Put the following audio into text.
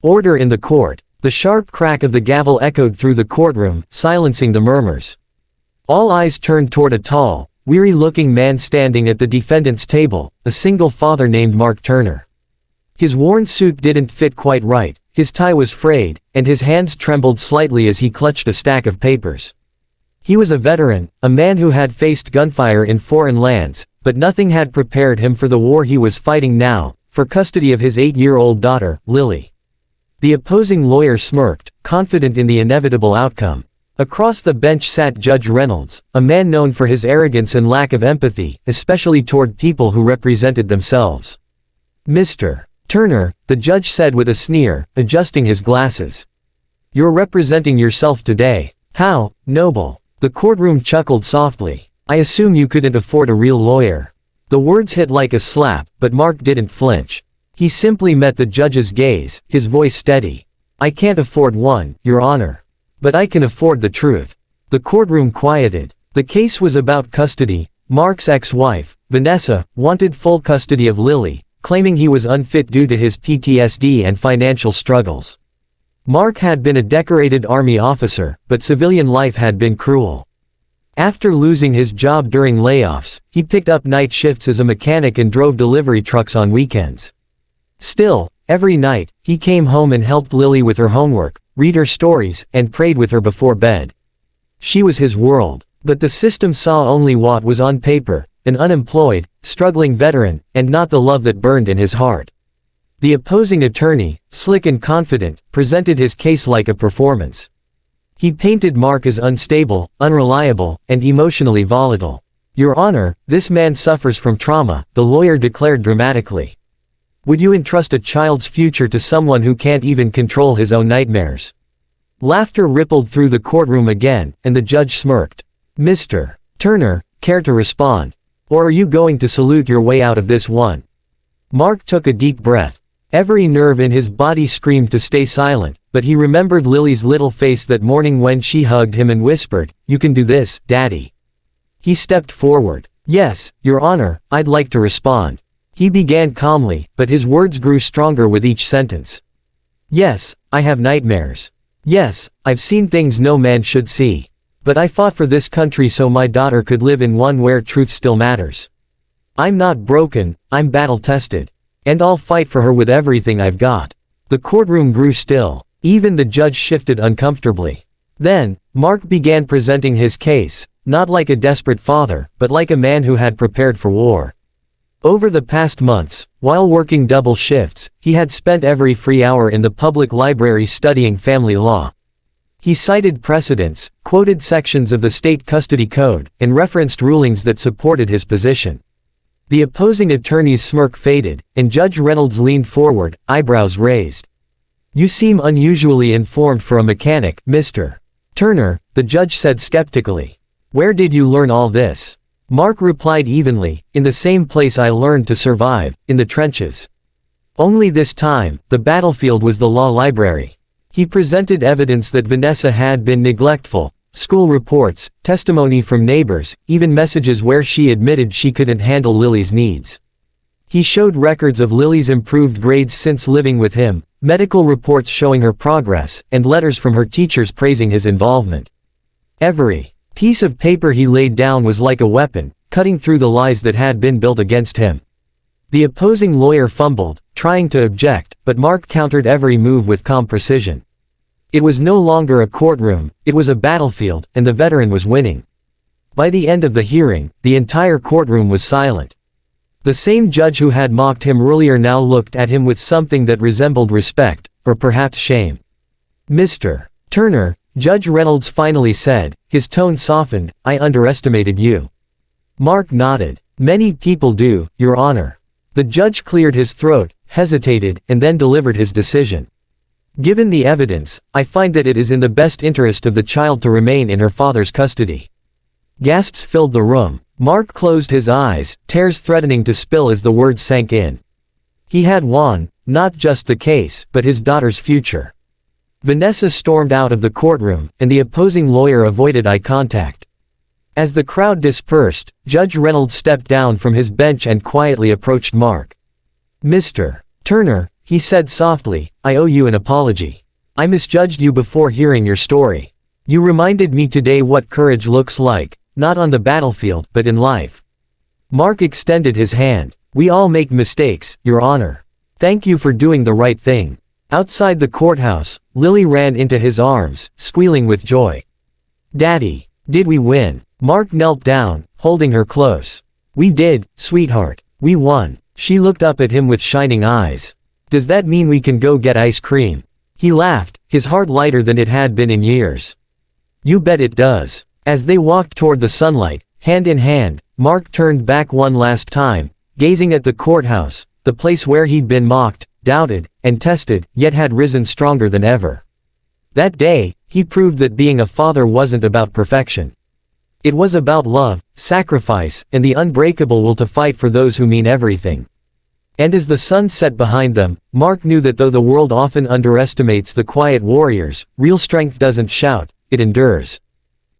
Order in the court. The sharp crack of the gavel echoed through the courtroom, silencing the murmurs. All eyes turned toward a tall, weary-looking man standing at the defendant's table, a single father named Mark Turner. His worn suit didn't fit quite right, his tie was frayed, and his hands trembled slightly as he clutched a stack of papers. He was a veteran, a man who had faced gunfire in foreign lands, but nothing had prepared him for the war he was fighting now, for custody of his 8-year-old daughter, Lily. The opposing lawyer smirked, confident in the inevitable outcome. Across the bench sat Judge Reynolds, a man known for his arrogance and lack of empathy, especially toward people who represented themselves. "Mr. Turner," the judge said with a sneer, adjusting his glasses. "You're representing yourself today. How noble." The courtroom chuckled softly. "I assume you couldn't afford a real lawyer." The words hit like a slap, but Mark didn't flinch. He simply met the judge's gaze, his voice steady. "I can't afford one, Your Honor. But I can afford the truth." The courtroom quieted. The case was about custody. Mark's ex-wife, Vanessa, wanted full custody of Lily, claiming he was unfit due to his PTSD and financial struggles. Mark had been a decorated Army officer, but civilian life had been cruel. After losing his job during layoffs, he picked up night shifts as a mechanic and drove delivery trucks on weekends. Still, every night, he came home and helped Lily with her homework, read her stories, and prayed with her before bed. She was his world. But the system saw only what was on paper, an unemployed, struggling veteran, and not the love that burned in his heart. The opposing attorney, slick and confident, presented his case like a performance. He painted Mark as unstable, unreliable, and emotionally volatile. "Your Honor, this man suffers from trauma," the lawyer declared dramatically. "Would you entrust a child's future to someone who can't even control his own nightmares?" Laughter rippled through the courtroom again, and the judge smirked. "Mr. Turner, care to respond? Or are you going to salute your way out of this one?" Mark took a deep breath. Every nerve in his body screamed to stay silent, but he remembered Lily's little face that morning when she hugged him and whispered, "You can do this, Daddy." He stepped forward. "Yes, Your Honor, I'd like to respond." He began calmly, but his words grew stronger with each sentence. "Yes, I have nightmares. Yes, I've seen things no man should see. But I fought for this country so my daughter could live in one where truth still matters. I'm not broken, I'm battle-tested. And I'll fight for her with everything I've got." The courtroom grew still. Even the judge shifted uncomfortably. Then, Mark began presenting his case, not like a desperate father, but like a man who had prepared for war. Over the past months, while working double shifts, he had spent every free hour in the public library studying family law. He cited precedents, quoted sections of the state custody code, and referenced rulings that supported his position. The opposing attorney's smirk faded, and Judge Reynolds leaned forward, eyebrows raised. "You seem unusually informed for a mechanic, Mr. Turner," the judge said skeptically. "Where did you learn all this?" Mark replied evenly, "In the same place I learned to survive, in the trenches." Only this time, the battlefield was the law library. He presented evidence that Vanessa had been neglectful, school reports, testimony from neighbors, even messages where she admitted she couldn't handle Lily's needs. He showed records of Lily's improved grades since living with him, medical reports showing her progress, and letters from her teachers praising his involvement. Every piece of paper he laid down was like a weapon, cutting through the lies that had been built against him. The opposing lawyer fumbled, trying to object, but Mark countered every move with calm precision. It was no longer a courtroom, it was a battlefield, and the veteran was winning. By the end of the hearing, the entire courtroom was silent. The same judge who had mocked him earlier now looked at him with something that resembled respect, or perhaps shame. "Mr. Turner," Judge Reynolds finally said, his tone softened, "I underestimated you." Mark nodded. "Many people do, Your Honor." The judge cleared his throat, hesitated, and then delivered his decision. "Given the evidence, I find that it is in the best interest of the child to remain in her father's custody." Gasps filled the room. Mark closed his eyes, tears threatening to spill as the words sank in. He had won, not just the case, but his daughter's future. Vanessa stormed out of the courtroom, and the opposing lawyer avoided eye contact. As the crowd dispersed, Judge Reynolds stepped down from his bench and quietly approached Mark. "Mr. Turner, he said softly, I owe you an apology. I misjudged you before hearing your story. You reminded me today what courage looks like, not on the battlefield, but in life. Mark extended his hand. We all make mistakes, Your Honor. Thank you for doing the right thing. Outside the courthouse, Lily ran into his arms, squealing with joy. Daddy, did we win? Mark knelt down, holding her close. We did, sweetheart. We won. She looked up at him with shining eyes. Does that mean we can go get ice cream? He laughed, his heart lighter than it had been in years. You bet it does. As they walked toward the sunlight, hand in hand, Mark turned back one last time, gazing at the courthouse, the place where he'd been mocked, doubted, and tested, yet had risen stronger than ever. That day, he proved that being a father wasn't about perfection. It was about love, sacrifice, and the unbreakable will to fight for those who mean everything. And as the sun set behind them, Mark knew that though the world often underestimates the quiet warriors, real strength doesn't shout, it endures.